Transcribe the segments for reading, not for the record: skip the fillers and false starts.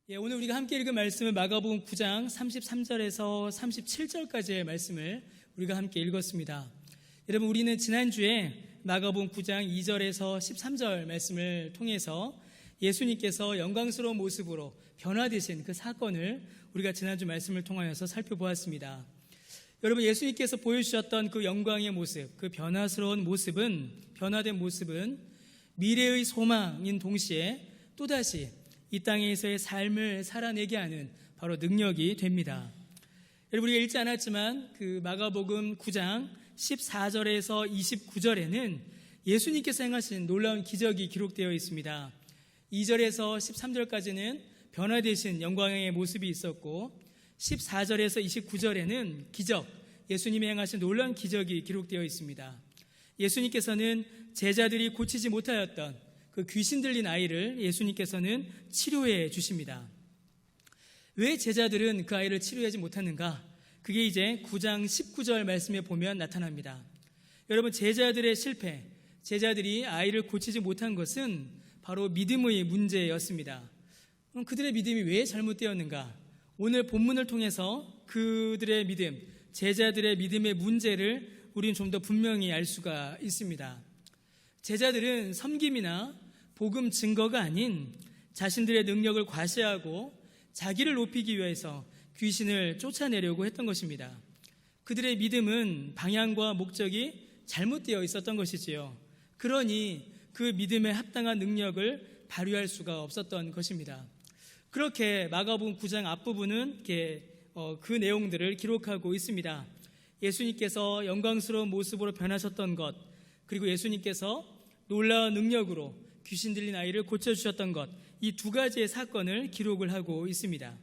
오늘 우리가 함께 읽은 말씀은 마가복음 9장 33절에서 37절까지의 말씀을 우리가 함께 읽었습니다. 여러분, 우리는 지난주에 마가복음 9장 2절에서 13절 말씀을 통해서 예수님께서 영광스러운 모습으로 변화되신 그 사건을 우리가 지난주 말씀을 통하여서 살펴보았습니다. 여러분, 예수님께서 보여주셨던 그 영광의 모습, 그 변화된 모습은 미래의 소망인 동시에 또다시 이 땅에서의 삶을 살아내게 하는 바로 능력이 됩니다. 여러분, 우리가 읽지 않았지만 그 마가복음 9장 14절에서 29절에는 예수님께서 행하신 놀라운 기적이 기록되어 있습니다. 2절에서 13절까지는 변화되신 영광의 모습이 있었고 14절에서 29절에는 기적, 예수님이 행하신 놀라운 기적이 기록되어 있습니다. 예수님께서는 제자들이 고치지 못하였던 그 귀신 들린 아이를 예수님께서는 치료해 주십니다. 왜 제자들은 그 아이를 치료하지 못하는가? 그게 이제 9장 19절 말씀에 보면 나타납니다. 여러분, 제자들의 실패, 제자들이 아이를 고치지 못한 것은 바로 믿음의 문제였습니다. 그럼 그들의 믿음이 왜 잘못되었는가? 오늘 본문을 통해서 그들의 믿음, 제자들의 믿음의 문제를 우리는 좀 더 분명히 알 수가 있습니다. 제자들은 섬김이나 복음 증거가 아닌 자신들의 능력을 과시하고 자기를 높이기 위해서 귀신을 쫓아내려고 했던 것입니다. 그들의 믿음은 방향과 목적이 잘못되어 있었던 것이지요. 그러니 그 믿음에 합당한 능력을 발휘할 수가 없었던 것입니다. 그렇게 마가복음 9장 앞부분은 그 내용들을 기록하고 있습니다. 예수님께서 영광스러운 모습으로 변하셨던 것, 그리고 예수님께서 놀라운 능력으로 귀신 들린 아이를 고쳐주셨던 것, 이 두 가지의 사건을 기록을 하고 있습니다.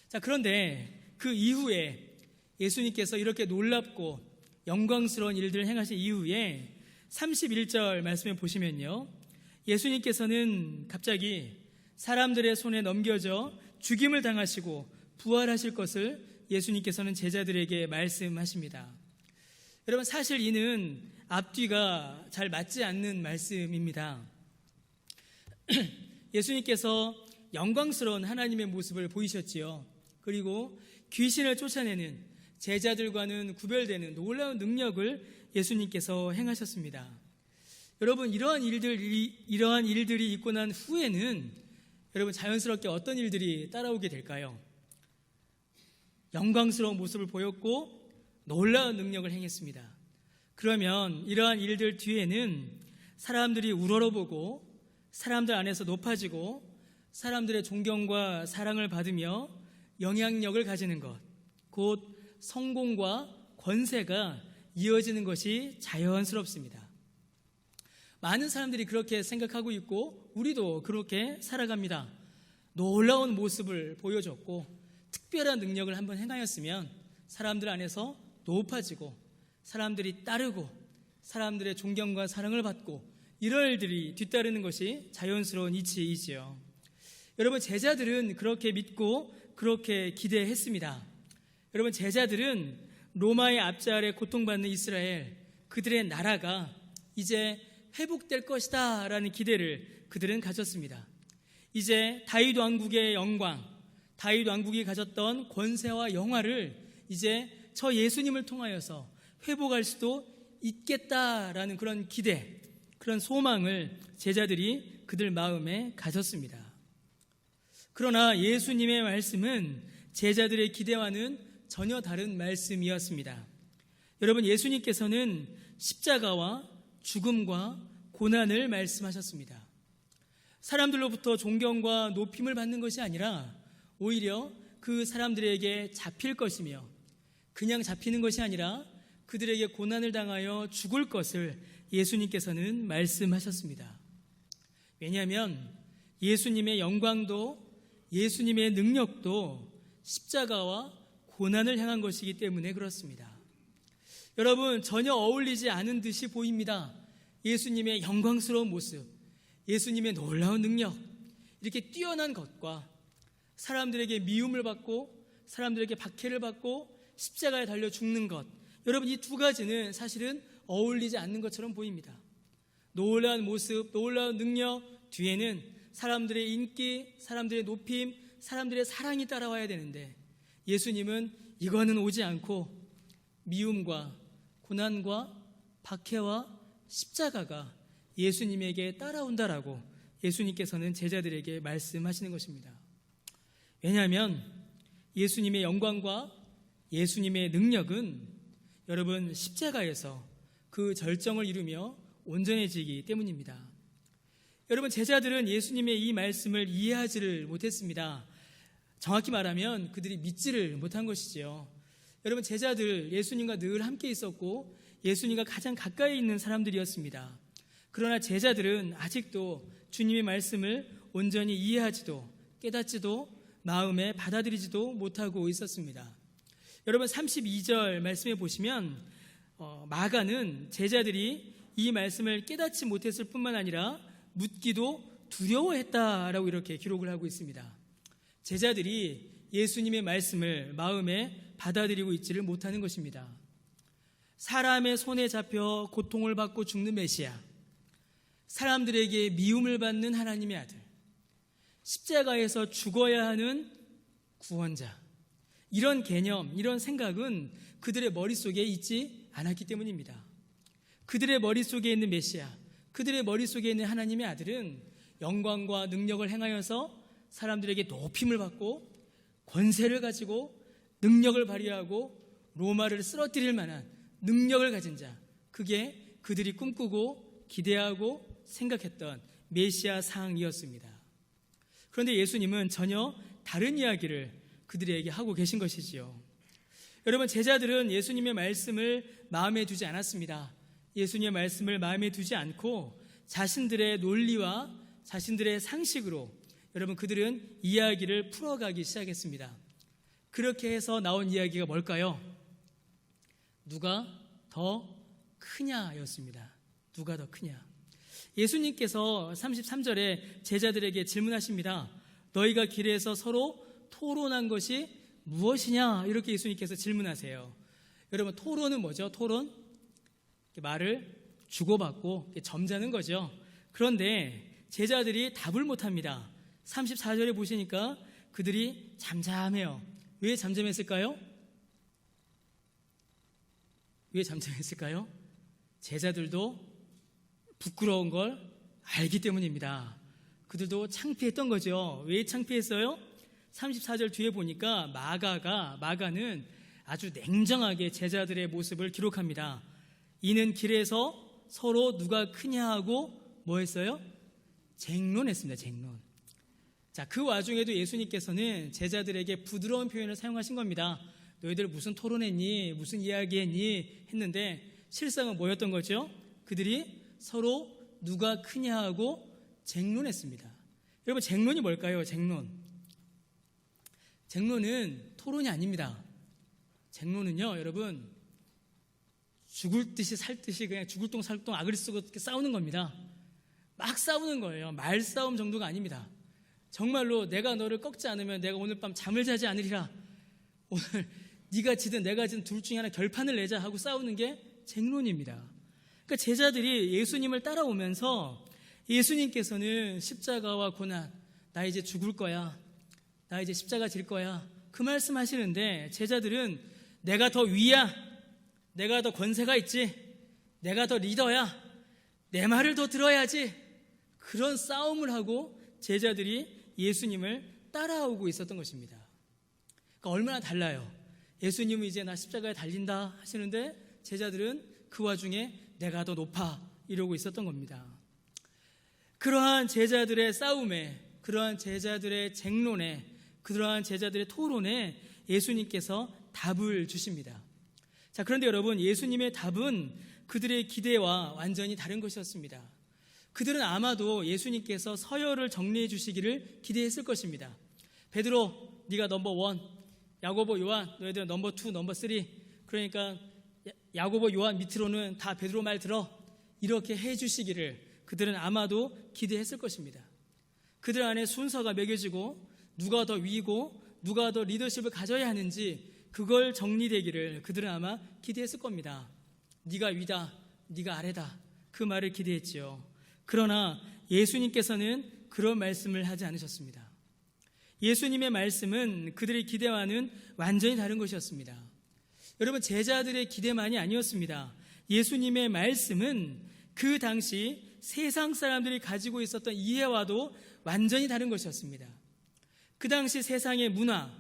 자, 그런데 그 이후에 예수님께서 이렇게 놀랍고 영광스러운 일들을 행하신 이후에 31절 말씀에 보시면요, 예수님께서는 갑자기 사람들의 손에 넘겨져 죽임을 당하시고 부활하실 것을 예수님께서는 제자들에게 말씀하십니다. 여러분, 사실 이는 앞뒤가 잘 맞지 않는 말씀입니다. 예수님께서 영광스러운 하나님의 모습을 보이셨지요. 그리고 귀신을 쫓아내는 제자들과는 구별되는 놀라운 능력을 예수님께서 행하셨습니다. 여러분, 이러한 일들이 있고 난 후에는 여러분, 자연스럽게 어떤 일들이 따라오게 될까요? 영광스러운 모습을 보였고 놀라운 능력을 행했습니다. 그러면 이러한 일들 뒤에는 사람들이 우러러보고 사람들 안에서 높아지고 사람들의 존경과 사랑을 받으며 영향력을 가지는 것, 곧 성공과 권세가 이어지는 것이 자연스럽습니다. 많은 사람들이 그렇게 생각하고 있고 우리도 그렇게 살아갑니다. 놀라운 모습을 보여줬고 특별한 능력을 한번 행하였으면 사람들 안에서 높아지고 사람들이 따르고 사람들의 존경과 사랑을 받고 이런 일들이 뒤따르는 것이 자연스러운 이치이지요. 여러분, 제자들은 그렇게 믿고 그렇게 기대했습니다. 여러분, 제자들은 로마의 압제 아래 고통받는 이스라엘, 그들의 나라가 이제 회복될 것이다 라는 기대를 그들은 가졌습니다. 이제 다윗 왕국의 영광, 다윗 왕국이 가졌던 권세와 영화를 이제 저 예수님을 통하여서 회복할 수도 있겠다라는 그런 기대, 그런 소망을 제자들이 그들 마음에 가졌습니다. 그러나 예수님의 말씀은 제자들의 기대와는 전혀 다른 말씀이었습니다. 여러분, 예수님께서는 십자가와 죽음과 고난을 말씀하셨습니다. 사람들로부터 존경과 높임을 받는 것이 아니라 오히려 그 사람들에게 잡힐 것이며 그냥 잡히는 것이 아니라 그들에게 고난을 당하여 죽을 것을 예수님께서는 말씀하셨습니다. 왜냐하면 예수님의 영광도 예수님의 능력도 십자가와 고난을 향한 것이기 때문에 그렇습니다. 여러분, 전혀 어울리지 않은 듯이 보입니다. 예수님의 영광스러운 모습, 예수님의 놀라운 능력, 이렇게 뛰어난 것과 사람들에게 미움을 받고 사람들에게 박해를 받고 십자가에 달려 죽는 것, 여러분, 이 두 가지는 사실은 어울리지 않는 것처럼 보입니다. 놀라운 모습, 놀라운 능력 뒤에는 사람들의 인기, 사람들의 높임, 사람들의 사랑이 따라와야 되는데 예수님은 이거는 오지 않고 미움과 고난과 박해와 십자가가 예수님에게 따라온다라고 예수님께서는 제자들에게 말씀하시는 것입니다. 왜냐하면 예수님의 영광과 예수님의 능력은 여러분 십자가에서 그 절정을 이루며 온전해지기 때문입니다. 여러분, 제자들은 예수님의 이 말씀을 이해하지를 못했습니다. 정확히 말하면 그들이 믿지를 못한 것이지요. 여러분, 제자들 예수님과 늘 함께 있었고 예수님과 가장 가까이 있는 사람들이었습니다. 그러나 제자들은 아직도 주님의 말씀을 온전히 이해하지도 깨닫지도 마음에 받아들이지도 못하고 있었습니다. 여러분, 32절 말씀에 보시면 마가는 제자들이 이 말씀을 깨닫지 못했을 뿐만 아니라 묻기도 두려워했다라고 이렇게 기록을 하고 있습니다. 제자들이 예수님의 말씀을 마음에 받아들이고 있지를 못하는 것입니다. 사람의 손에 잡혀 고통을 받고 죽는 메시아, 사람들에게 미움을 받는 하나님의 아들, 십자가에서 죽어야 하는 구원자, 이런 개념, 이런 생각은 그들의 머릿속에 있지 않았기 때문입니다. 그들의 머릿속에 있는 메시아, 그들의 머릿속에 있는 하나님의 아들은 영광과 능력을 행하여서 사람들에게 높임을 받고 권세를 가지고 능력을 발휘하고 로마를 쓰러뜨릴 만한 능력을 가진 자, 그게 그들이 꿈꾸고 기대하고 생각했던 메시아 상이었습니다. 그런데 예수님은 전혀 다른 이야기를 그들에게 하고 계신 것이지요. 여러분, 제자들은 예수님의 말씀을 마음에 두지 않았습니다. 예수님의 말씀을 마음에 두지 않고 자신들의 논리와 자신들의 상식으로 여러분, 그들은 이야기를 풀어가기 시작했습니다. 그렇게 해서 나온 이야기가 뭘까요? 누가 더 크냐였습니다. 누가 더 크냐. 예수님께서 33절에 제자들에게 질문하십니다. 너희가 길에서 서로 토론한 것이 무엇이냐? 이렇게 예수님께서 질문하세요. 여러분, 토론은 뭐죠? 토론? 말을 주고받고 점잖은 거죠. 그런데 제자들이 답을 못합니다. 34절에 보시니까 그들이 잠잠해요. 왜 잠잠했을까요? 왜 잠잠했을까요? 제자들도 부끄러운 걸 알기 때문입니다. 그들도 창피했던 거죠. 왜 창피했어요? 34절 뒤에 보니까 마가는 아주 냉정하게 제자들의 모습을 기록합니다. 이는 길에서 서로 누가 크냐 하고 뭐 했어요? 쟁론했습니다. 쟁론. 자, 그 와중에도 예수님께서는 제자들에게 부드러운 표현을 사용하신 겁니다. 너희들 무슨 토론했니? 무슨 이야기했니? 했는데 실상은 뭐였던 거죠? 그들이 서로 누가 크냐 하고 쟁론했습니다. 여러분, 쟁론이 뭘까요? 쟁론은 토론이 아닙니다. 쟁론은요, 여러분, 죽을 듯이 살 듯이 그냥 죽을 똥 살 똥 악을 쓰고 이렇게 싸우는 겁니다. 막 싸우는 거예요. 말싸움 정도가 아닙니다. 정말로 내가 너를 꺾지 않으면 내가 오늘 밤 잠을 자지 않으리라. 오늘 네가 지든 내가 지든 둘 중에 하나 결판을 내자 하고 싸우는 게 쟁론입니다. 그러니까 제자들이 예수님을 따라오면서 예수님께서는 십자가와 고난, 나 이제 죽을 거야, 나 이제 십자가 질 거야, 그 말씀 하시는데 제자들은 내가 더 위야, 내가 더 권세가 있지, 내가 더 리더야, 내 말을 더 들어야지, 그런 싸움을 하고 제자들이 예수님을 따라오고 있었던 것입니다. 그러니까 얼마나 달라요. 예수님은 이제 나 십자가에 달린다 하시는데 제자들은 그 와중에 내가 더 높아 이러고 있었던 겁니다. 그러한 제자들의 싸움에, 그러한 제자들의 쟁론에, 그러한 제자들의 토론에 예수님께서 답을 주십니다. 자, 그런데 여러분, 예수님의 답은 그들의 기대와 완전히 다른 것이었습니다. 그들은 아마도 예수님께서 서열을 정리해 주시기를 기대했을 것입니다. 베드로, 네가 넘버 1, 야고보, 요한, 너희들은 넘버 2, 넘버 3, 그러니까 야고보, 요한 밑으로는 다 베드로 말 들어, 이렇게 해 주시기를 그들은 아마도 기대했을 것입니다. 그들 안에 순서가 매겨지고 누가 더 위고 누가 더 리더십을 가져야 하는지 그걸 정리되기를 그들은 아마 기대했을 겁니다. 네가 위다, 네가 아래다, 그 말을 기대했지요. 그러나 예수님께서는 그런 말씀을 하지 않으셨습니다. 예수님의 말씀은 그들의 기대와는 완전히 다른 것이었습니다. 여러분, 제자들의 기대만이 아니었습니다. 예수님의 말씀은 그 당시 세상 사람들이 가지고 있었던 이해와도 완전히 다른 것이었습니다. 그 당시 세상의 문화,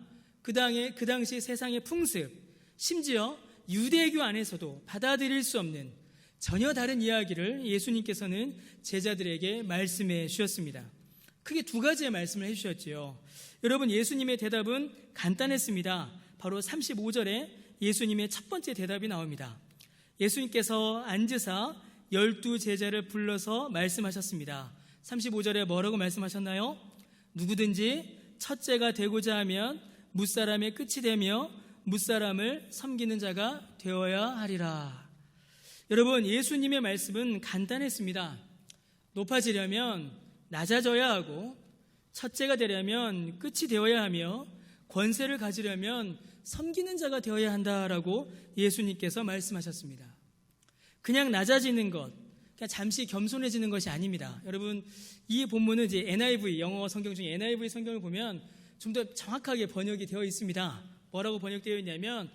그 당시 세상의 풍습, 심지어 유대교 안에서도 받아들일 수 없는 전혀 다른 이야기를 예수님께서는 제자들에게 말씀해 주셨습니다. 크게 두 가지의 말씀을 해주셨지요. 여러분, 예수님의 대답은 간단했습니다. 바로 35절에 예수님의 첫 번째 대답이 나옵니다. 예수님께서 앉으사 12제자를 불러서 말씀하셨습니다. 35절에 뭐라고 말씀하셨나요? 누구든지 첫째가 되고자 하면 무사람의 끝이 되며 무사람을 섬기는 자가 되어야 하리라. 여러분, 예수님의 말씀은 간단했습니다. 높아지려면 낮아져야 하고, 첫째가 되려면 끝이 되어야 하며, 권세를 가지려면 섬기는 자가 되어야 한다라고 예수님께서 말씀하셨습니다. 그냥 낮아지는 것, 그냥 잠시 겸손해지는 것이 아닙니다. 여러분, 이 본문은 이제 NIV, 영어 성경 중에 NIV 성경을 보면 좀 더 정확하게 번역이 되어 있습니다. 뭐라고 번역되어 있냐면,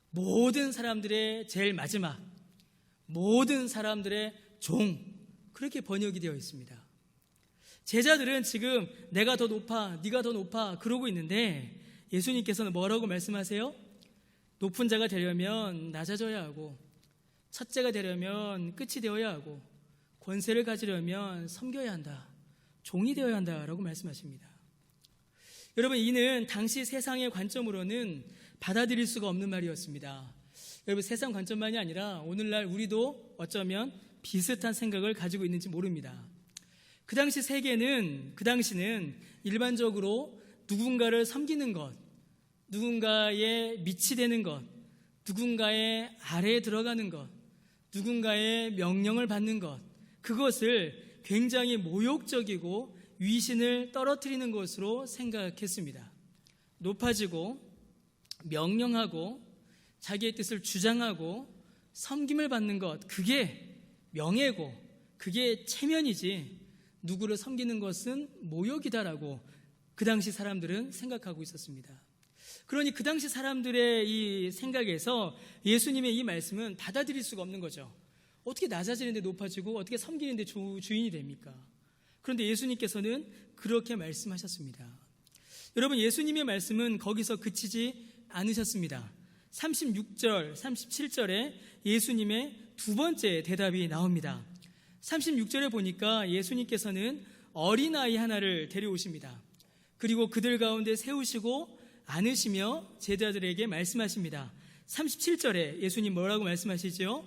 모든 사람들의 제일 마지막, 모든 사람들의 종, 그렇게 번역이 되어 있습니다. 제자들은 지금 내가 더 높아, 네가 더 높아 그러고 있는데, 예수님께서는 뭐라고 말씀하세요? 높은 자가 되려면 낮아져야 하고, 첫째가 되려면 끝이 되어야 하고, 권세를 가지려면 섬겨야 한다, 종이 되어야 한다라고 말씀하십니다. 여러분, 이는 당시 세상의 관점으로는 받아들일 수가 없는 말이었습니다. 여러분, 세상 관점만이 아니라 오늘날 우리도 어쩌면 비슷한 생각을 가지고 있는지 모릅니다. 그 당시 세계는, 그 당시는 일반적으로 누군가를 섬기는 것, 누군가의 밑이 되는 것, 누군가의 아래에 들어가는 것, 누군가의 명령을 받는 것, 그것을 굉장히 모욕적이고 위신을 떨어뜨리는 것으로 생각했습니다. 높아지고 명령하고 자기의 뜻을 주장하고 섬김을 받는 것, 그게 명예고 그게 체면이지 누구를 섬기는 것은 모욕이다라고 그 당시 사람들은 생각하고 있었습니다. 그러니 그 당시 사람들의 이 생각에서 예수님의 이 말씀은 받아들일 수가 없는 거죠. 어떻게 낮아지는데 높아지고 어떻게 섬기는데 주인이 됩니까? 그런데 예수님께서는 그렇게 말씀하셨습니다. 여러분, 예수님의 말씀은 거기서 그치지 않으셨습니다. 36절, 37절에 예수님의 두 번째 대답이 나옵니다. 36절에 보니까 예수님께서는 어린아이 하나를 데려오십니다. 그리고 그들 가운데 세우시고 안으시며 제자들에게 말씀하십니다. 37절에 예수님 뭐라고 말씀하시죠?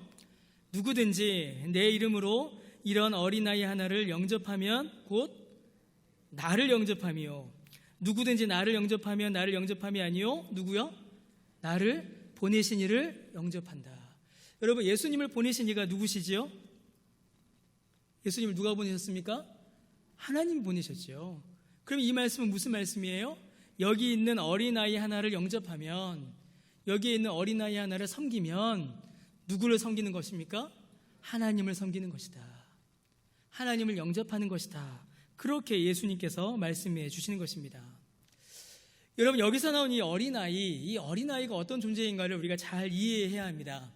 누구든지 내 이름으로 이런 어린아이 하나를 영접하면 곧 나를 영접하며, 누구든지 나를 영접하면 나를 영접함이 아니요 누구요? 나를 보내신 이를 영접한다. 여러분, 예수님을 보내신 이가 누구시지요? 예수님을 누가 보내셨습니까? 하나님이 보내셨죠. 그럼 이 말씀은 무슨 말씀이에요? 여기 있는 어린아이 하나를 영접하면, 여기에 있는 어린아이 하나를 섬기면 누구를 섬기는 것입니까? 하나님을 섬기는 것이다. 하나님을 영접하는 것이다. 그렇게 예수님께서 말씀해 주시는 것입니다. 여러분, 여기서 나온 이 어린아이가 어떤 존재인가를 우리가 잘 이해해야 합니다.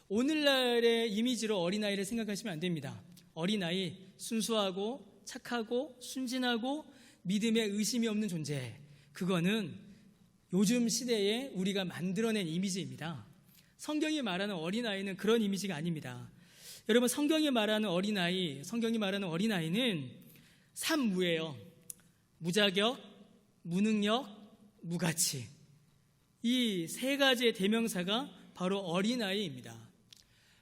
오늘날의 이미지로 어린아이를 생각하시면 안 됩니다. 어린아이, 순수하고 착하고 순진하고 믿음에 의심이 없는 존재, 그거는 요즘 시대에 우리가 만들어낸 이미지입니다. 성경이 말하는 어린아이는 그런 이미지가 아닙니다. 여러분, 성경이 말하는 어린아이는 삼무예요. 무자격, 무능력, 무가치. 이 세 가지의 대명사가 바로 어린아이입니다.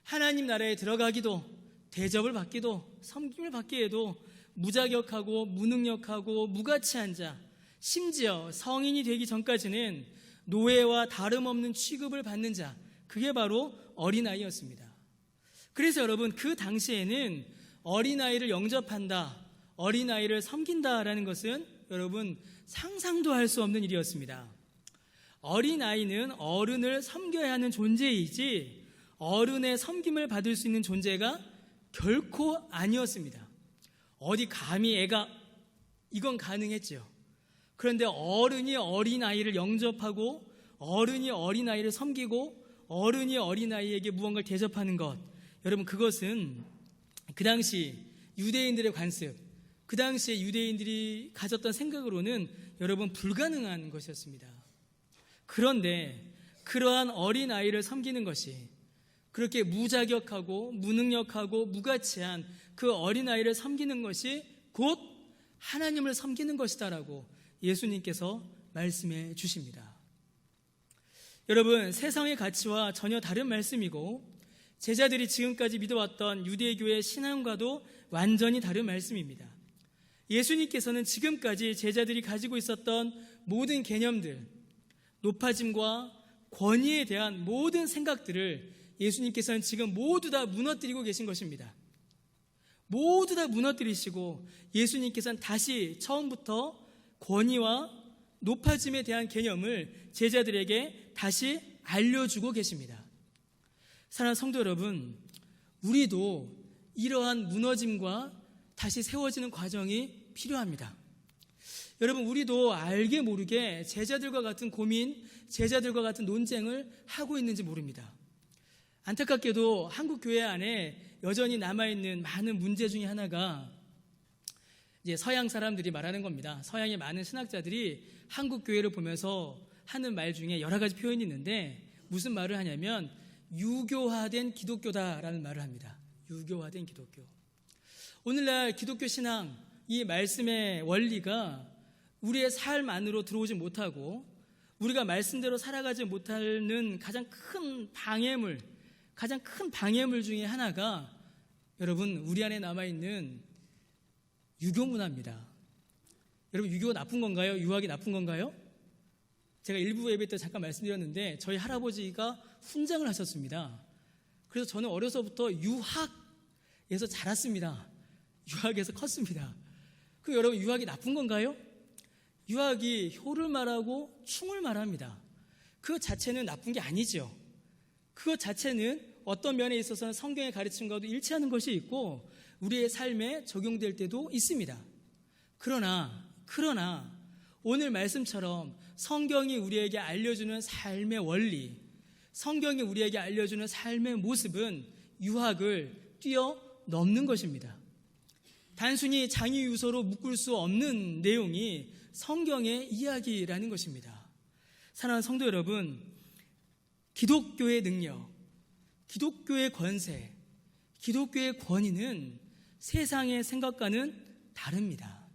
하나님 나라에 들어가기도, 대접을 받기도, 섬김을 받기에도 무자격하고 무능력하고 무가치한 자, 심지어 성인이 되기 전까지는 노예와 다름없는 취급을 받는 자, 그게 바로 어린아이였습니다. 그래서 여러분, 그 당시에는 어린아이를 영접한다, 어린아이를 섬긴다라는 것은 여러분 상상도 할 수 없는 일이었습니다. 어린아이는 어른을 섬겨야 하는 존재이지 어른의 섬김을 받을 수 있는 존재가 결코 아니었습니다. 어디 감히 애가, 이건 가능했죠. 그런데 어른이 어린아이를 영접하고 어른이 어린아이를 섬기고 어른이 어린아이에게 무언가를 대접하는 것, 여러분 그것은 그 당시 유대인들의 관습, 그 당시에 유대인들이 가졌던 생각으로는 여러분 불가능한 것이었습니다. 그런데 그러한 어린아이를 섬기는 것이, 그렇게 무자격하고 무능력하고 무가치한 그 어린아이를 섬기는 것이 곧 하나님을 섬기는 것이다라고 예수님께서 말씀해 주십니다. 여러분, 세상의 가치와 전혀 다른 말씀이고 제자들이 지금까지 믿어왔던 유대교의 신앙과도 완전히 다른 말씀입니다. 예수님께서는 지금까지 제자들이 가지고 있었던 모든 개념들, 높아짐과 권위에 대한 모든 생각들을 예수님께서는 지금 모두 다 무너뜨리고 계신 것입니다. 모두 다 무너뜨리시고 예수님께서는 다시 처음부터 권위와 높아짐에 대한 개념을 제자들에게 다시 알려주고 계십니다. 사랑하는 성도 여러분, 우리도 이러한 무너짐과 다시 세워지는 과정이 필요합니다. 여러분, 우리도 알게 모르게 제자들과 같은 고민, 제자들과 같은 논쟁을 하고 있는지 모릅니다. 안타깝게도 한국 교회 안에 여전히 남아있는 많은 문제 중에 하나가 이제 서양 사람들이 말하는 겁니다. 서양의 많은 신학자들이 한국 교회를 보면서 하는 말 중에 여러 가지 표현이 있는데 무슨 말을 하냐면 유교화된 기독교다라는 말을 합니다. 유교화된 기독교. 오늘날 기독교 신앙, 이 말씀의 원리가 우리의 삶 안으로 들어오지 못하고 우리가 말씀대로 살아가지 못하는 가장 큰 방해물 중에 하나가 여러분 우리 안에 남아있는 유교 문화입니다. 여러분, 유교가 나쁜 건가요? 유학이 나쁜 건가요? 제가 일부 예배 때 잠깐 말씀드렸는데 저희 할아버지가 훈장을 하셨습니다. 그래서 저는 어려서부터 유학에서 자랐습니다. 유학에서 컸습니다. 그 여러분, 유학이 나쁜 건가요? 유학이 효를 말하고 충을 말합니다. 그 자체는 나쁜 게 아니죠. 그것 자체는 어떤 면에 있어서는 성경의 가르침과도 일치하는 것이 있고 우리의 삶에 적용될 때도 있습니다. 그러나 오늘 말씀처럼 성경이 우리에게 알려주는 삶의 원리, 성경이 우리에게 알려주는 삶의 모습은 유학을 뛰어넘는 것입니다. 단순히 장유유서로 묶을 수 없는 내용이 성경의 이야기라는 것입니다. 사랑하는 성도 여러분, 기독교의 능력, 기독교의 권세, 기독교의 권위는 세상의 생각과는 다릅니다.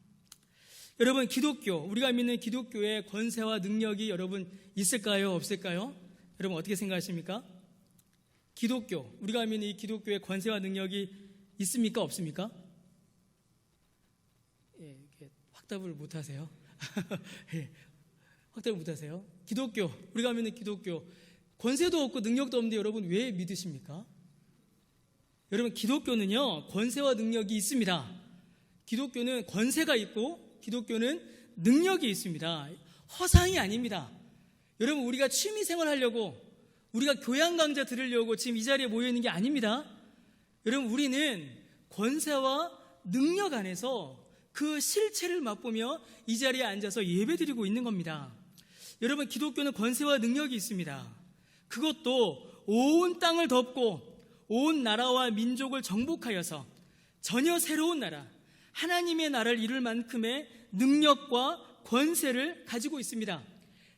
여러분, 기독교, 우리가 믿는 기독교의 권세와 능력이 여러분 있을까요? 없을까요? 여러분 어떻게 생각하십니까? 기독교, 우리가 믿는 이 기독교의 권세와 능력이 있습니까? 없습니까? 예, 확답을 못하세요. 예, 확답을 못하세요. 기독교, 우리가 믿는 기독교, 권세도 없고 능력도 없는데 여러분 왜 믿으십니까? 여러분, 기독교는요 권세와 능력이 있습니다. 기독교는 권세가 있고 기독교는 능력이 있습니다. 허상이 아닙니다. 여러분, 우리가 취미생활 하려고, 우리가 교양 강좌 들으려고 지금 이 자리에 모여 있는 게 아닙니다. 여러분, 우리는 권세와 능력 안에서 그 실체를 맛보며 이 자리에 앉아서 예배드리고 있는 겁니다. 여러분, 기독교는 권세와 능력이 있습니다. 그것도 온 땅을 덮고 온 나라와 민족을 정복하여서 전혀 새로운 나라, 하나님의 나라를 이룰 만큼의 능력과 권세를 가지고 있습니다.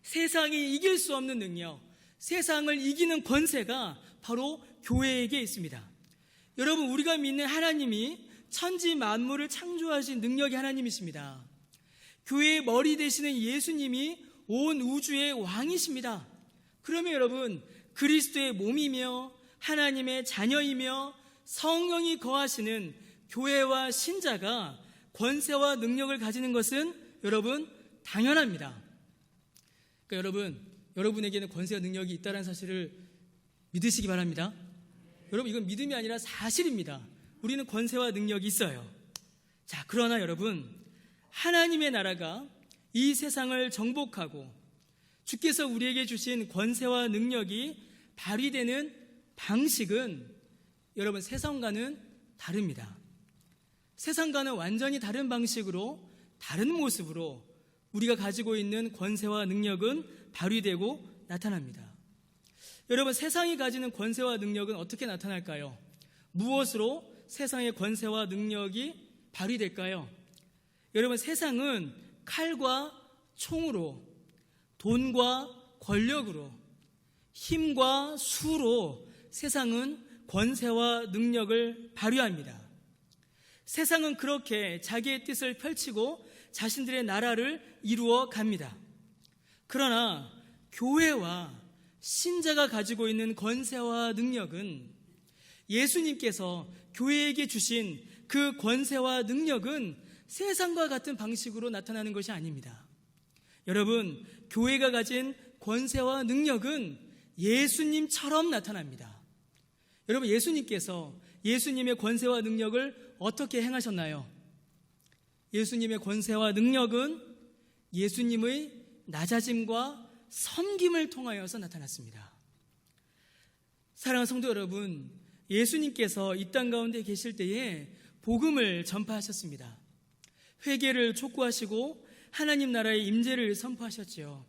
세상이 이길 수 없는 능력, 세상을 이기는 권세가 바로 교회에게 있습니다. 여러분, 우리가 믿는 하나님이 천지 만물을 창조하신 능력의 하나님이십니다. 교회의 머리 되시는 예수님이 온 우주의 왕이십니다. 그러면 여러분, 그리스도의 몸이며 하나님의 자녀이며 성령이 거하시는 교회와 신자가 권세와 능력을 가지는 것은 여러분 당연합니다. 그러니까 여러분, 여러분에게는 권세와 능력이 있다는 사실을 믿으시기 바랍니다. 여러분, 이건 믿음이 아니라 사실입니다. 우리는 권세와 능력이 있어요. 자, 그러나 여러분, 하나님의 나라가 이 세상을 정복하고 주께서 우리에게 주신 권세와 능력이 발휘되는 방식은 여러분 세상과는 다릅니다. 세상과는 완전히 다른 방식으로, 다른 모습으로 우리가 가지고 있는 권세와 능력은 발휘되고 나타납니다. 여러분, 세상이 가지는 권세와 능력은 어떻게 나타날까요? 무엇으로 세상의 권세와 능력이 발휘될까요? 여러분, 세상은 칼과 총으로, 돈과 권력으로, 힘과 수로 세상은 권세와 능력을 발휘합니다. 세상은 그렇게 자기의 뜻을 펼치고 자신들의 나라를 이루어 갑니다. 그러나 교회와 신자가 가지고 있는 권세와 능력은, 예수님께서 교회에게 주신 그 권세와 능력은 세상과 같은 방식으로 나타나는 것이 아닙니다. 여러분, 교회가 가진 권세와 능력은 예수님처럼 나타납니다. 여러분, 예수님께서 예수님의 권세와 능력을 어떻게 행하셨나요? 예수님의 권세와 능력은 예수님의 낮아짐과 섬김을 통하여서 나타났습니다. 사랑하는 성도 여러분, 예수님께서 이 땅 가운데 계실 때에 복음을 전파하셨습니다. 회개를 촉구하시고 하나님 나라의 임재를 선포하셨지요.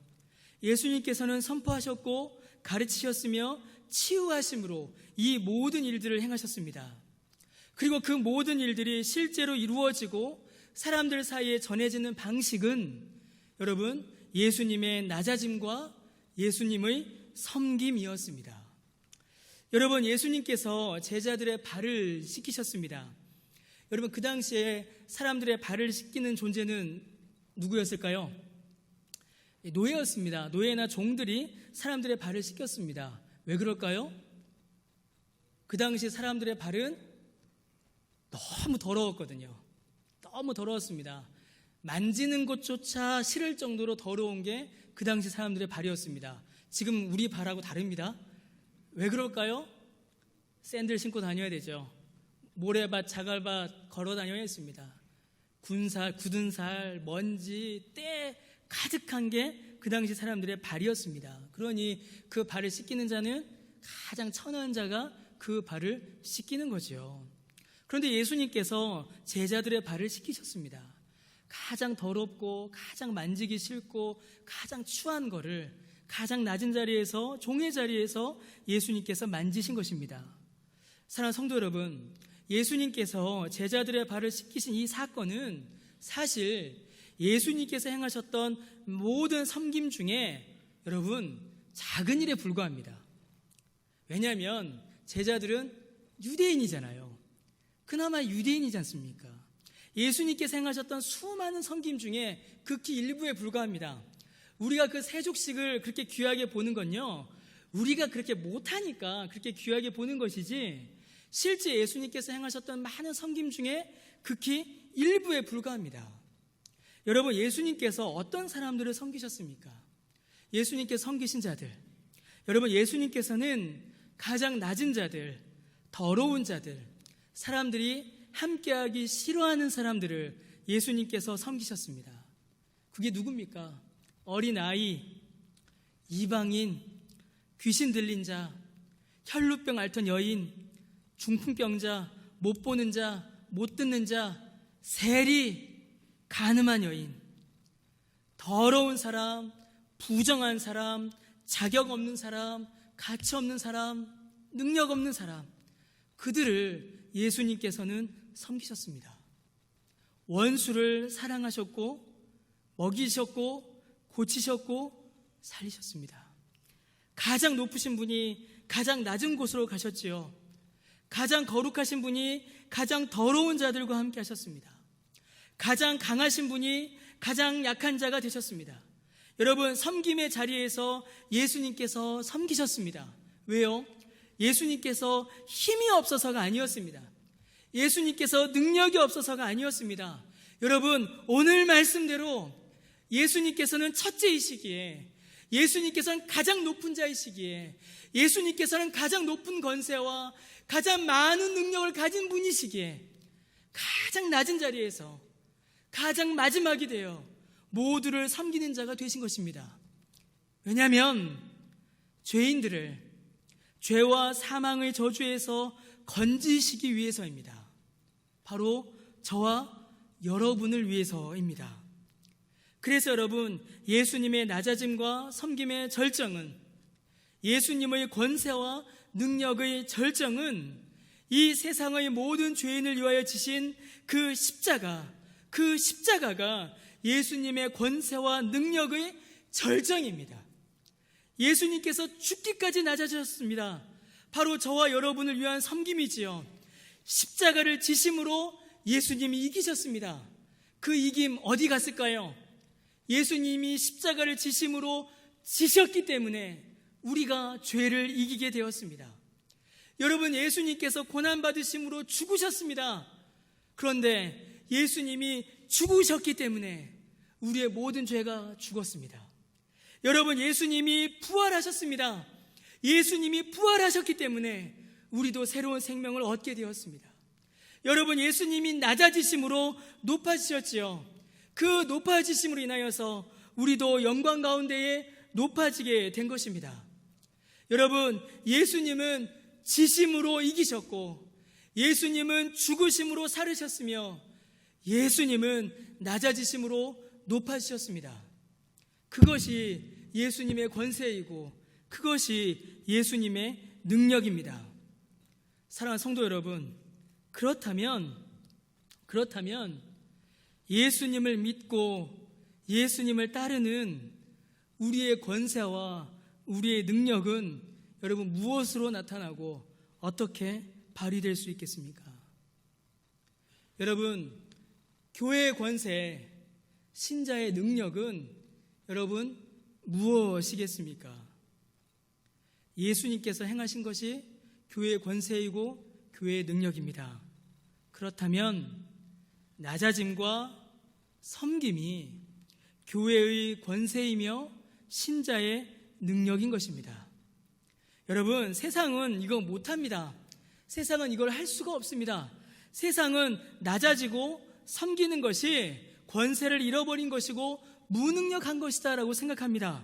예수님께서는 선포하셨고 가르치셨으며 치유하심으로 이 모든 일들을 행하셨습니다. 그리고 그 모든 일들이 실제로 이루어지고 사람들 사이에 전해지는 방식은 여러분, 예수님의 낮아짐과 예수님의 섬김이었습니다. 여러분, 예수님께서 제자들의 발을 씻기셨습니다. 여러분, 그 당시에 사람들의 발을 씻기는 존재는 누구였을까요? 노예였습니다. 노예나 종들이 사람들의 발을 씻겼습니다. 왜 그럴까요? 그 당시 사람들의 발은 너무 더러웠거든요. 너무 더러웠습니다. 만지는 것조차 싫을 정도로 더러운 게 그 당시 사람들의 발이었습니다. 지금 우리 발하고 다릅니다. 왜 그럴까요? 샌들 신고 다녀야 되죠. 모래밭, 자갈밭 걸어 다녀야 했습니다. 굳은 살, 먼지, 때 가득한 게 그 당시 사람들의 발이었습니다. 그러니 그 발을 씻기는 자는 가장 천한 자가 그 발을 씻기는 거죠. 그런데 예수님께서 제자들의 발을 씻기셨습니다. 가장 더럽고 가장 만지기 싫고 가장 추한 거를 가장 낮은 자리에서, 종의 자리에서 예수님께서 만지신 것입니다. 사랑하는 성도 여러분, 예수님께서 제자들의 발을 씻기신 이 사건은 사실 예수님께서 행하셨던 모든 섬김 중에 여러분 작은 일에 불과합니다. 왜냐하면 제자들은 유대인이잖아요. 그나마 유대인이지 않습니까? 예수님께서 행하셨던 수많은 섬김 중에 극히 일부에 불과합니다. 우리가 그 세족식을 그렇게 귀하게 보는 건요, 우리가 그렇게 못하니까 그렇게 귀하게 보는 것이지, 실제 예수님께서 행하셨던 많은 섬김 중에 극히 일부에 불과합니다. 여러분, 예수님께서 어떤 사람들을 섬기셨습니까? 예수님께서 섬기신 자들, 여러분, 예수님께서는 가장 낮은 자들, 더러운 자들, 사람들이 함께하기 싫어하는 사람들을 예수님께서 섬기셨습니다. 그게 누굽니까? 어린아이, 이방인, 귀신 들린 자, 혈루병 앓던 여인, 중풍병자, 못 보는 자, 못 듣는 자, 세리, 가늠한 여인, 더러운 사람, 부정한 사람, 자격 없는 사람, 가치 없는 사람, 능력 없는 사람, 그들을 예수님께서는 섬기셨습니다. 원수를 사랑하셨고 먹이셨고 고치셨고 살리셨습니다. 가장 높으신 분이 가장 낮은 곳으로 가셨지요. 가장 거룩하신 분이 가장 더러운 자들과 함께 하셨습니다. 가장 강하신 분이 가장 약한 자가 되셨습니다. 여러분, 섬김의 자리에서 예수님께서 섬기셨습니다. 왜요? 예수님께서 힘이 없어서가 아니었습니다. 예수님께서 능력이 없어서가 아니었습니다. 여러분, 오늘 말씀대로 예수님께서는 첫째이시기에, 예수님께서는 가장 높은 자이시기에, 예수님께서는 가장 높은 권세와 가장 많은 능력을 가진 분이시기에 가장 낮은 자리에서 가장 마지막이 되어 모두를 섬기는 자가 되신 것입니다. 왜냐하면 죄인들을 죄와 사망의 저주에서 건지시기 위해서입니다. 바로 저와 여러분을 위해서입니다. 그래서 여러분, 예수님의 낮아짐과 섬김의 절정은, 예수님의 권세와 능력의 절정은 이 세상의 모든 죄인을 위하여 지신 그 십자가가 예수님의 권세와 능력의 절정입니다. 예수님께서 죽기까지 낮아지셨습니다. 바로 저와 여러분을 위한 섬김이지요. 십자가를 지심으로 예수님이 이기셨습니다. 그 이김 어디 갔을까요? 예수님이 십자가를 지심으로 지셨기 때문에 우리가 죄를 이기게 되었습니다. 여러분, 예수님께서 고난받으심으로 죽으셨습니다. 그런데 예수님이 죽으셨기 때문에 우리의 모든 죄가 죽었습니다. 여러분, 예수님이 부활하셨습니다. 예수님이 부활하셨기 때문에 우리도 새로운 생명을 얻게 되었습니다. 여러분, 예수님이 낮아지심으로 높아지셨지요. 그 높아지심으로 인하여서 우리도 영광 가운데에 높아지게 된 것입니다. 여러분, 예수님은 지심으로 이기셨고, 예수님은 죽으심으로 살으셨으며, 예수님은 낮아지심으로 높아지셨습니다. 그것이 예수님의 권세이고 그것이 예수님의 능력입니다. 사랑하는 성도 여러분, 그렇다면 예수님을 믿고 예수님을 따르는 우리의 권세와 우리의 능력은 여러분 무엇으로 나타나고 어떻게 발휘될 수 있겠습니까? 여러분, 교회의 권세, 신자의 능력은 여러분 무엇이겠습니까? 예수님께서 행하신 것이 교회의 권세이고 교회의 능력입니다. 그렇다면 낮아짐과 섬김이 교회의 권세이며 신자의 능력인 것입니다. 여러분, 세상은 이거 못합니다. 세상은 이걸 할 수가 없습니다. 세상은 낮아지고 섬기는 것이 권세를 잃어버린 것이고 무능력한 것이다 라고 생각합니다.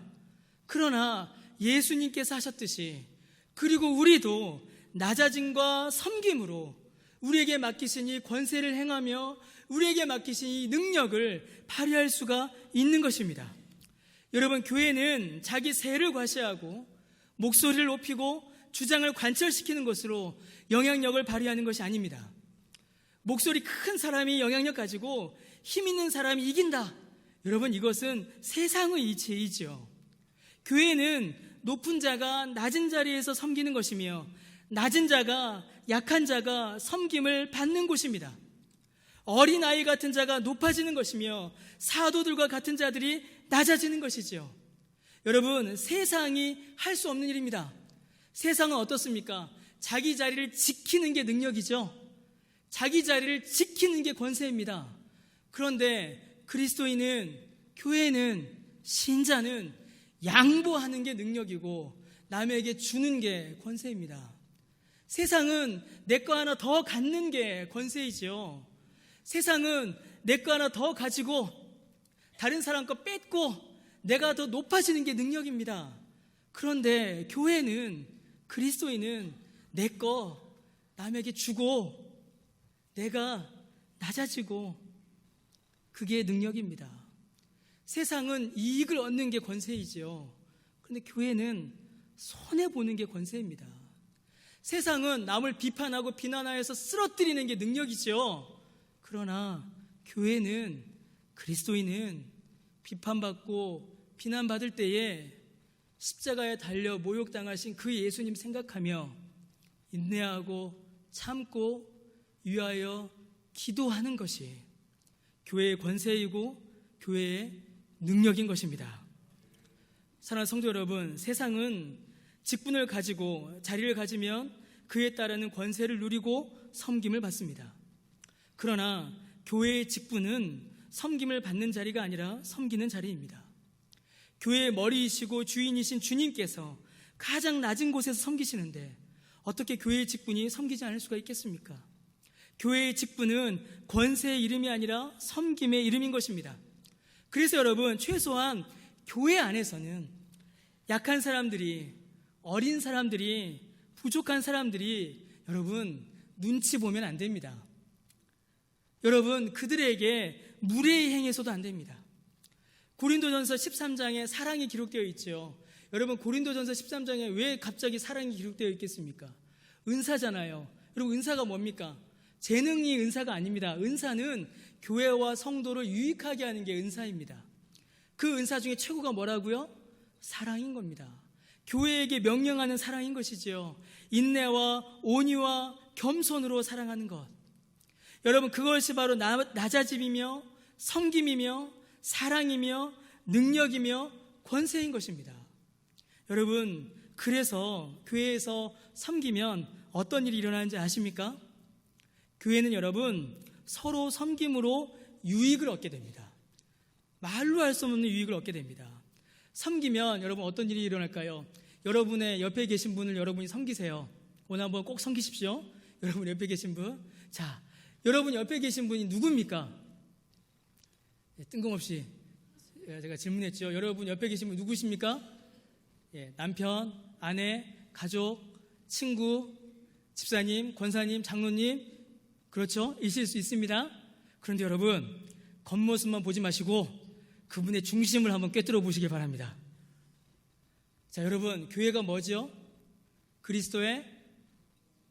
그러나 예수님께서 하셨듯이, 그리고 우리도 낮아짐과 섬김으로 우리에게 맡기신 이 권세를 행하며 우리에게 맡기신 이 능력을 발휘할 수가 있는 것입니다. 여러분, 교회는 자기 세를 과시하고 목소리를 높이고 주장을 관철시키는 것으로 영향력을 발휘하는 것이 아닙니다. 목소리 큰 사람이 영향력 가지고 힘 있는 사람이 이긴다. 여러분, 이것은 세상의 이치이죠. 교회는 높은 자가 낮은 자리에서 섬기는 것이며 낮은 자가, 약한 자가 섬김을 받는 곳입니다. 어린아이 같은 자가 높아지는 것이며 사도들과 같은 자들이 낮아지는 것이지요. 여러분, 세상이 할 수 없는 일입니다. 세상은 어떻습니까? 자기 자리를 지키는 게 능력이죠. 자기 자리를 지키는 게 권세입니다. 그런데 그리스도인은, 교회는, 신자는 양보하는 게 능력이고 남에게 주는 게 권세입니다. 세상은 내 거 하나 더 갖는 게 권세이지요. 세상은 내 거 하나 더 가지고 다른 사람 거 뺏고 내가 더 높아지는 게 능력입니다. 그런데 교회는, 그리스도인은 내 거 남에게 주고 내가 낮아지고 그게 능력입니다. 세상은 이익을 얻는 게 권세이지요. 그런데 교회는 손해보는 게 권세입니다. 세상은 남을 비판하고 비난하여서 쓰러뜨리는 게 능력이죠. 그러나 교회는, 그리스도인은 비판받고 비난받을 때에 십자가에 달려 모욕당하신 그 예수님 생각하며 인내하고 참고 위하여 기도하는 것이 교회의 권세이고 교회의 능력인 것입니다. 사랑하는 성도 여러분, 세상은 직분을 가지고 자리를 가지면 그에 따르는 권세를 누리고 섬김을 받습니다. 그러나 교회의 직분은 섬김을 받는 자리가 아니라 섬기는 자리입니다. 교회의 머리이시고 주인이신 주님께서 가장 낮은 곳에서 섬기시는데 어떻게 교회의 직분이 섬기지 않을 수가 있겠습니까? 교회의 직분은 권세의 이름이 아니라 섬김의 이름인 것입니다. 그래서 여러분, 최소한 교회 안에서는 약한 사람들이, 어린 사람들이, 부족한 사람들이 여러분 눈치 보면 안 됩니다. 여러분, 그들에게 무례히 행해서도 안 됩니다. 고린도전서 13장에 사랑이 기록되어 있죠. 여러분, 고린도전서 13장에 왜 갑자기 사랑이 기록되어 있겠습니까? 은사잖아요. 여러분, 은사가 뭡니까? 재능이 은사가 아닙니다. 은사는 교회와 성도를 유익하게 하는 게 은사입니다. 그 은사 중에 최고가 뭐라고요? 사랑인 겁니다. 교회에게 명령하는 사랑인 것이지요. 인내와 온유와 겸손으로 사랑하는 것. 여러분, 그것이 바로 낮아짐이며 섬김이며 사랑이며 능력이며 권세인 것입니다. 여러분, 그래서 교회에서 섬기면 어떤 일이 일어나는지 아십니까? 교회는 여러분 서로 섬김으로 유익을 얻게 됩니다. 말로 할 수 없는 유익을 얻게 됩니다. 섬기면 여러분 어떤 일이 일어날까요? 여러분의 옆에 계신 분을 여러분이 섬기세요. 오늘 한번 꼭 섬기십시오. 여러분 옆에 계신 분. 자, 여러분 옆에 계신 분이 누굽니까? 뜬금없이 제가 질문했죠. 여러분 옆에 계신 분 누구십니까? 남편, 아내, 가족, 친구, 집사님, 권사님, 장로님, 그렇죠? 있을 수 있습니다. 그런데 여러분, 겉모습만 보지 마시고 그분의 중심을 한번 꿰뚫어 보시길 바랍니다. 자, 여러분, 교회가 뭐죠? 그리스도의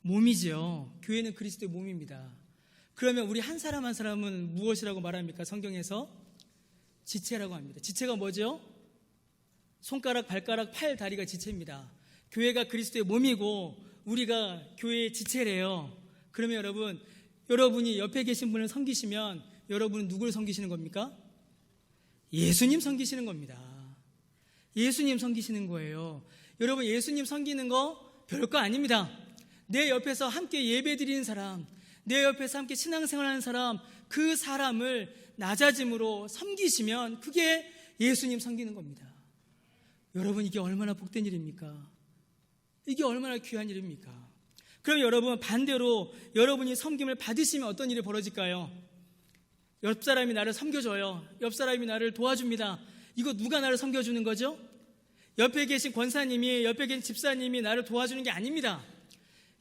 몸이죠. 교회는 그리스도의 몸입니다. 그러면 우리 한 사람 한 사람은 무엇이라고 말합니까? 성경에서 지체라고 합니다. 지체가 뭐죠? 손가락, 발가락, 팔, 다리가 지체입니다. 교회가 그리스도의 몸이고 우리가 교회의 지체래요. 그러면 여러분이 옆에 계신 분을 섬기시면 여러분은 누구를 섬기시는 겁니까? 예수님 섬기시는 겁니다. 예수님 섬기시는 거예요. 여러분, 예수님 섬기는 거 별거 아닙니다. 내 옆에서 함께 예배 드리는 사람, 내 옆에서 함께 신앙생활하는 사람, 그 사람을 낮아짐으로 섬기시면 그게 예수님 섬기는 겁니다. 여러분, 이게 얼마나 복된 일입니까? 이게 얼마나 귀한 일입니까? 그럼 여러분, 반대로 여러분이 섬김을 받으시면 어떤 일이 벌어질까요? 옆 사람이 나를 섬겨줘요. 옆 사람이 나를 도와줍니다. 이거 누가 나를 섬겨주는 거죠? 옆에 계신 권사님이, 옆에 계신 집사님이 나를 도와주는 게 아닙니다.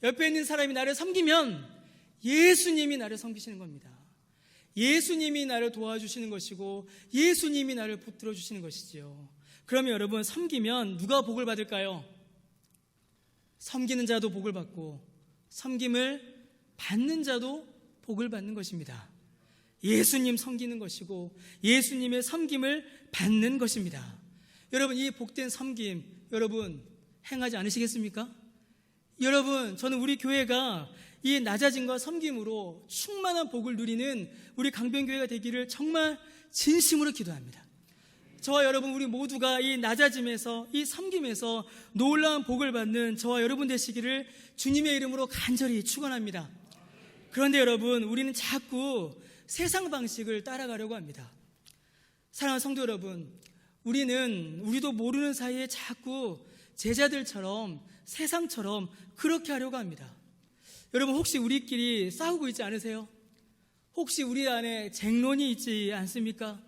옆에 있는 사람이 나를 섬기면 예수님이 나를 섬기시는 겁니다. 예수님이 나를 도와주시는 것이고 예수님이 나를 붙들어 주시는 것이지요. 그러면 여러분, 섬기면 누가 복을 받을까요? 섬기는 자도 복을 받고 섬김을 받는 자도 복을 받는 것입니다. 예수님 섬기는 것이고 예수님의 섬김을 받는 것입니다. 여러분, 이 복된 섬김 여러분 행하지 않으시겠습니까? 여러분, 저는 우리 교회가 이 낮아짐과 섬김으로 충만한 복을 누리는 우리 강변교회가 되기를 정말 진심으로 기도합니다. 저와 여러분, 우리 모두가 이 낮아짐에서, 이 섬김에서 놀라운 복을 받는 저와 여러분 되시기를 주님의 이름으로 간절히 축원합니다. 그런데 여러분, 우리는 자꾸 세상 방식을 따라가려고 합니다. 사랑하는 성도 여러분, 우리도 모르는 사이에 자꾸 제자들처럼 세상처럼 그렇게 하려고 합니다. 여러분, 혹시 우리끼리 싸우고 있지 않으세요? 혹시 우리 안에 쟁론이 있지 않습니까?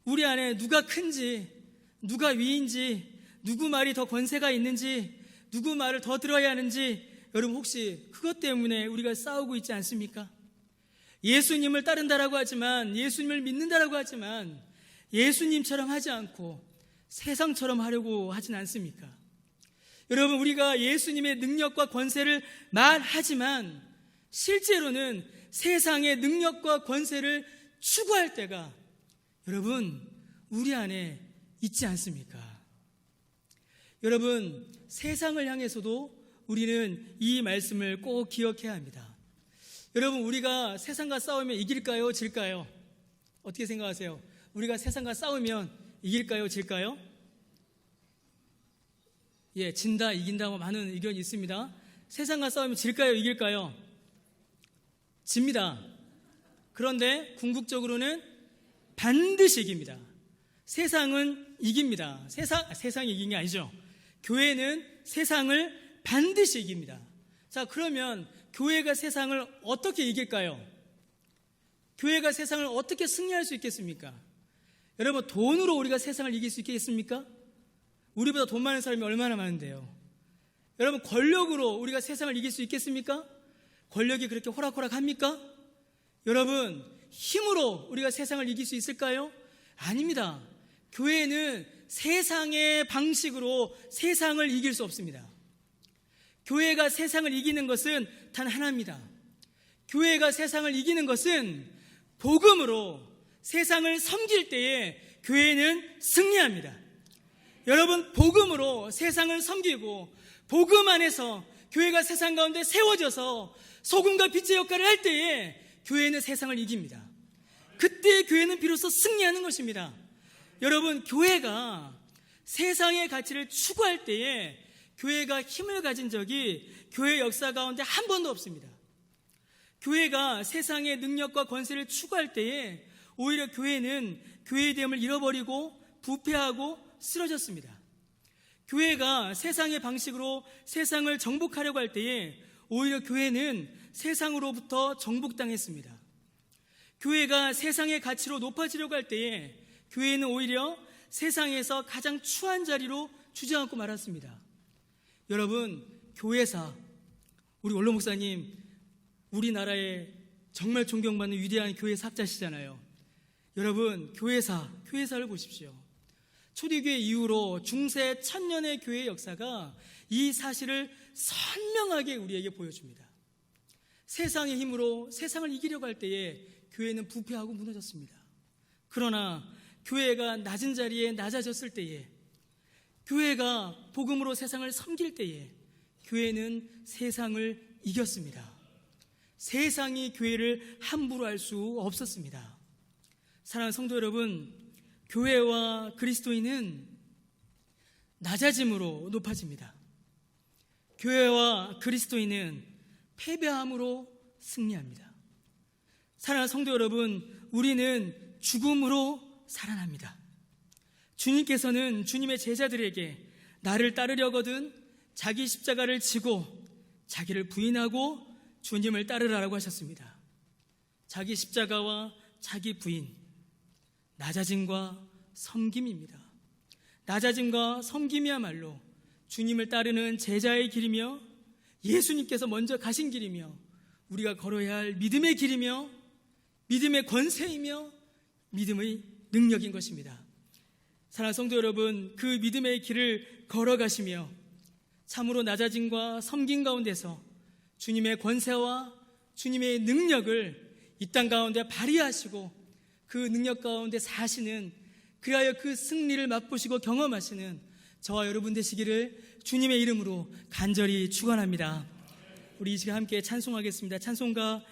우리 안에 누가 큰지, 누가 위인지, 누구 말이 더 권세가 있는지, 누구 말을 더 들어야 하는지, 여러분 혹시 그것 때문에 우리가 싸우고 있지 않습니까? 예수님을 따른다라고 하지만, 예수님을 믿는다라고 하지만 예수님처럼 하지 않고 세상처럼 하려고 하진 않습니까? 여러분, 우리가 예수님의 능력과 권세를 말하지만 실제로는 세상의 능력과 권세를 추구할 때가 여러분 우리 안에 있지 않습니까? 여러분, 세상을 향해서도 우리는 이 말씀을 꼭 기억해야 합니다. 여러분, 우리가 세상과 싸우면 이길까요? 질까요? 어떻게 생각하세요? 우리가 세상과 싸우면 이길까요? 질까요? 진다, 이긴다, 많은 의견이 있습니다. 세상과 싸우면 질까요? 이길까요? 집니다. 그런데 궁극적으로는 반드시 이깁니다. 세상은 이깁니다. 세상이 이긴 게 아니죠. 교회는 세상을 반드시 이깁니다. 자, 그러면 교회가 세상을 어떻게 이길까요? 교회가 세상을 어떻게 승리할 수 있겠습니까? 여러분, 돈으로 우리가 세상을 이길 수 있겠습니까? 우리보다 돈 많은 사람이 얼마나 많은데요. 여러분, 권력으로 우리가 세상을 이길 수 있겠습니까? 권력이 그렇게 호락호락합니까? 여러분, 힘으로 우리가 세상을 이길 수 있을까요? 아닙니다. 교회는 세상의 방식으로 세상을 이길 수 없습니다. 교회가 세상을 이기는 것은 단 하나입니다. 교회가 세상을 이기는 것은 복음으로 세상을 섬길 때에 교회는 승리합니다. 여러분, 복음으로 세상을 섬기고 복음 안에서 교회가 세상 가운데 세워져서 소금과 빛의 역할을 할 때에 교회는 세상을 이깁니다. 그때 교회는 비로소 승리하는 것입니다. 여러분, 교회가 세상의 가치를 추구할 때에 교회가 힘을 가진 적이 교회 역사 가운데 한 번도 없습니다. 교회가 세상의 능력과 권세를 추구할 때에 오히려 교회는 교회의 됨을 잃어버리고 부패하고 쓰러졌습니다. 교회가 세상의 방식으로 세상을 정복하려고 할 때에 오히려 교회는 세상으로부터 정복당했습니다. 교회가 세상의 가치로 높아지려고 할 때에 교회는 오히려 세상에서 가장 추한 자리로 주저앉고 말았습니다. 여러분, 교회사, 우리 원로 목사님 우리나라의 정말 존경받는 위대한 교회 사업자시잖아요. 여러분, 교회사를 보십시오. 초대교회 이후로 중세 천년의 교회의 역사가 이 사실을 선명하게 우리에게 보여줍니다. 세상의 힘으로 세상을 이기려고 할 때에 교회는 부패하고 무너졌습니다. 그러나 교회가 낮은 자리에 낮아졌을 때에, 교회가 복음으로 세상을 섬길 때에 교회는 세상을 이겼습니다. 세상이 교회를 함부로 할 수 없었습니다. 사랑하는 성도 여러분, 교회와 그리스도인은 낮아짐으로 높아집니다. 교회와 그리스도인은 패배함으로 승리합니다. 사랑하는 성도 여러분, 우리는 죽음으로 살아납니다. 주님께서는 주님의 제자들에게 나를 따르려거든 자기 십자가를 지고 자기를 부인하고 주님을 따르라고 하셨습니다. 자기 십자가와 자기 부인, 낮아짐과 섬김입니다. 낮아짐과 섬김이야말로 주님을 따르는 제자의 길이며 예수님께서 먼저 가신 길이며 우리가 걸어야 할 믿음의 길이며 믿음의 권세이며 믿음의 능력인 것입니다. 사랑하는 성도 여러분, 그 믿음의 길을 걸어가시며 참으로 낮아짐과 섬김 가운데서 주님의 권세와 주님의 능력을 이 땅 가운데 발휘하시고 그 능력 가운데 사시는, 그리하여 그 승리를 맛보시고 경험하시는 저와 여러분 되시기를 주님의 이름으로 간절히 축원합니다. 우리 이 시간 함께 찬송하겠습니다. 찬송가